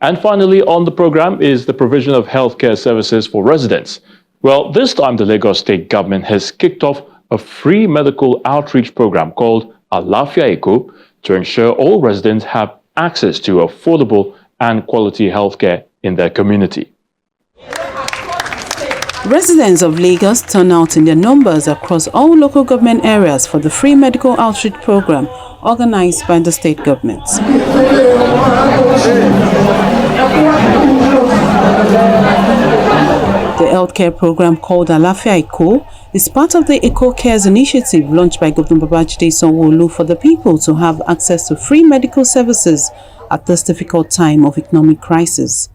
And finally on the program is the provision of healthcare services for residents. Well, this time the Lagos State government has kicked off a free medical outreach program called Alafia to ensure all residents have access to affordable and quality healthcare in their community. Residents of Lagos turn out in their numbers across all local government areas for the free medical outreach program organized by the state government. The healthcare program called Alafia is part of the Eco Cares initiative launched by Governor Babajide Sanwo-Olu for the people to have access to free medical services at this difficult time of economic crisis.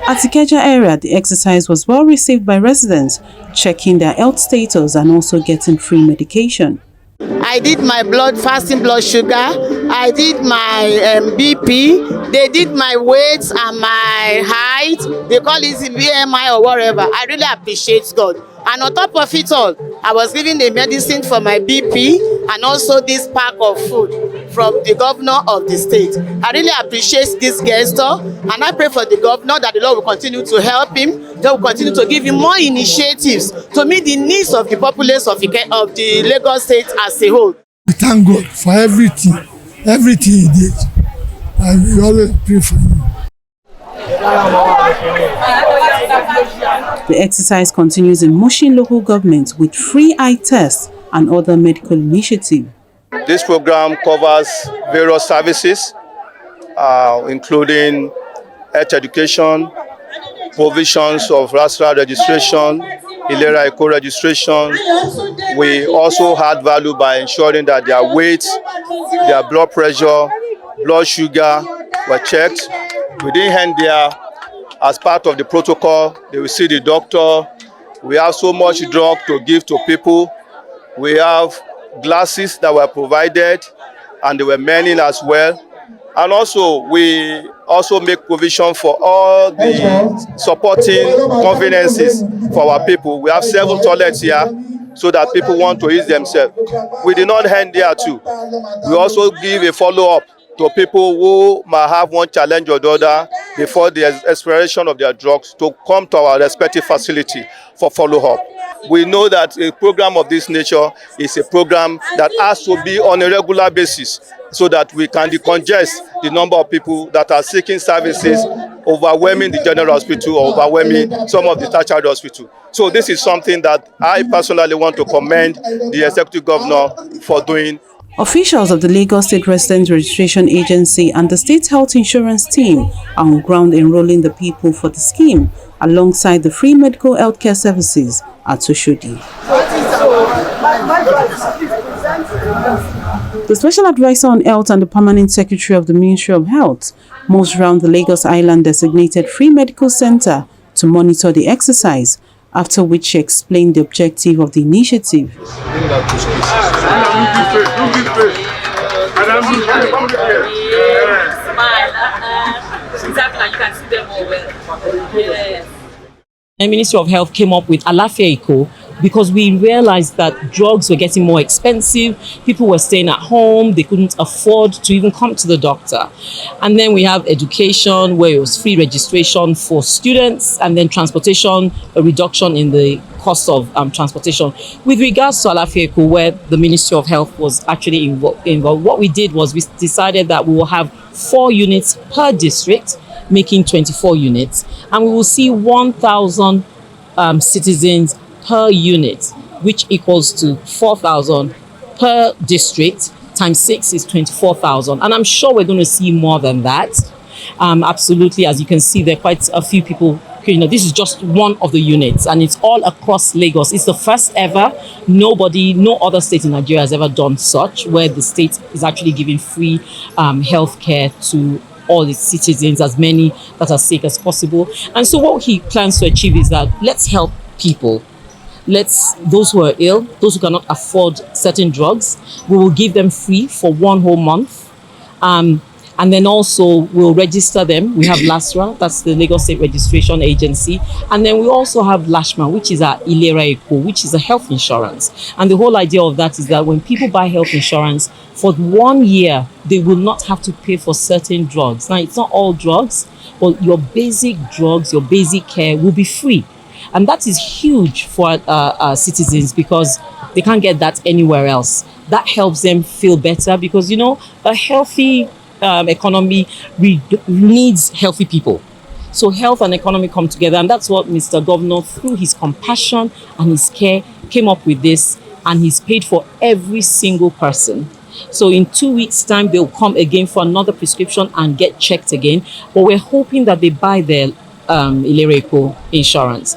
At Ikeja area, the exercise was well received by residents, checking their health status and also getting free medication. I did my fasting blood sugar, I did my BP, they did my weight and my height, they call it BMI or whatever. I really appreciate God. And on top of it all, I was given the medicine for my BP and also this pack of food from the governor of the state. I really appreciate this gesture, and I pray for the governor that the Lord will continue to help him, that will continue to give him more initiatives to meet the needs of the populace of the Lagos State as a whole. We thank God for everything he did. And we always pray for him. The exercise continues in Mushin local government with free eye tests and other medical initiatives. This program covers various services, including health education, provisions of RASRA registration, Ilera Eco registration. We also add value by ensuring that their weight, their blood pressure, blood sugar were checked. We didn't end there. As part of the protocol, they will see the doctor. We have so much drug to give to people. We have glasses that were provided, and there were many as well. And also, we also make provision for all the supporting conveniences for our people. We have 7 toilets here so that people want to use themselves. We did not end there too. We also give a follow-up to people who might have one challenge or the other before the expiration of their drugs to come to our respective facility for follow-up. We know that a program of this nature is a program that has to be on a regular basis so that we can decongest the number of people that are seeking services, overwhelming the general hospital or overwhelming some of the tertiary hospital. So this is something that I personally want to commend the executive governor for doing. Officials of the Lagos State Resident Registration Agency and the State Health Insurance Team are on ground enrolling the people for the scheme alongside the free medical healthcare services at Oshodi. The Special Advisor on Health and the Permanent Secretary of the Ministry of Health moves around the Lagos Island designated free medical center to monitor the exercise, after which she explained the objective of the initiative. The Ministry of Health came up with Alafia because we realized that drugs were getting more expensive. People were staying at home. They couldn't afford to even come to the doctor. And then we have education, where it was free registration for students, and then transportation, a reduction in the cost of transportation. With regards to Alafia, where the Ministry of Health was actually involved, what we did was we decided that we will have 4 units per district, making 24 units, and we will see 1,000 citizens per unit, which equals to 4,000 per district, times 6 is 24,000. And I'm sure we're going to see more than that. Absolutely, as you can see, there are quite a few people. This is just one of the units, and it's all across Lagos. It's the first ever. No other state in Nigeria has ever done such, where the state is actually giving free healthcare to all its citizens, as many that are sick as possible. And so what he plans to achieve is that let's help people. Those who are ill, those who cannot afford certain drugs, we will give them free for 1 whole month. And then also we'll register them. We have LASRA, that's the Lagos State Registration Agency. And then we also have LASHMA, which is our Ilera Eco, which is a health insurance. And the whole idea of that is that when people buy health insurance, for 1 year, they will not have to pay for certain drugs. Now, it's not all drugs, but your basic drugs, your basic care will be free. And that is huge for our citizens because they can't get that anywhere else. That helps them feel better because, you know, a healthy economy needs healthy people. So health and economy come together, and that's what Mr. Governor, through his compassion and his care, came up with this, and he's paid for every single person. So in 2 weeks' time, they'll come again for another prescription and get checked again. But we're hoping that they buy their Ilera Eco insurance.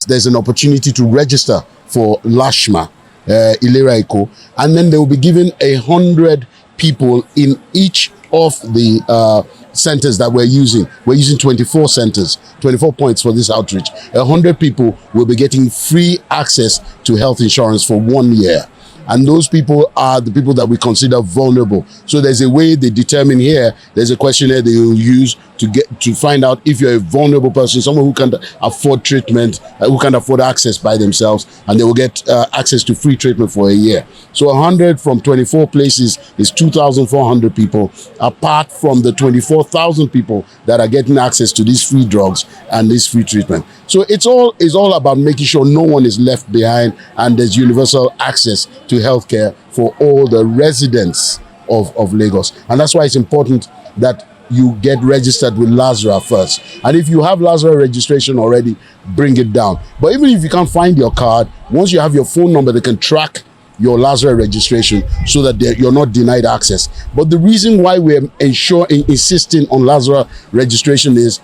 There's an opportunity to register for LASHMA, Ilera Eco, and then they will be given 100 people in each of the centers that we're using. We're using 24 centers, 24 points for this outreach. 100 people will be getting free access to health insurance for 1 year. And those people are the people that we consider vulnerable. So there's a way they determine here, there's a questionnaire they will use to find out if you're a vulnerable person, someone who can't afford treatment, who can't afford access by themselves, and they will get access to free treatment for a year. So 100 from 24 places is 2,400 people, apart from the 24,000 people that are getting access to these free drugs and this free treatment. So it's all about making sure no one is left behind and there's universal access to healthcare for all the residents of Lagos. And that's why it's important that you get registered with LASRA first. And if you have LASRA registration already, bring it down. But even if you can't find your card, once you have your phone number, they can track your LASRA registration so that you're not denied access. But the reason why we're insisting on LASRA registration is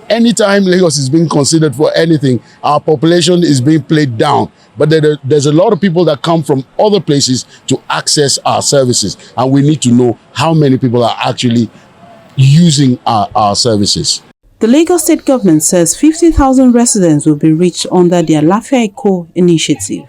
anytime Lagos is being considered for anything, our population is being played down. But there's a lot of people that come from other places to access our services. And we need to know how many people are actually using our services. The Lagos State government says 50,000 residents will be reached under the Alafia Eco initiative.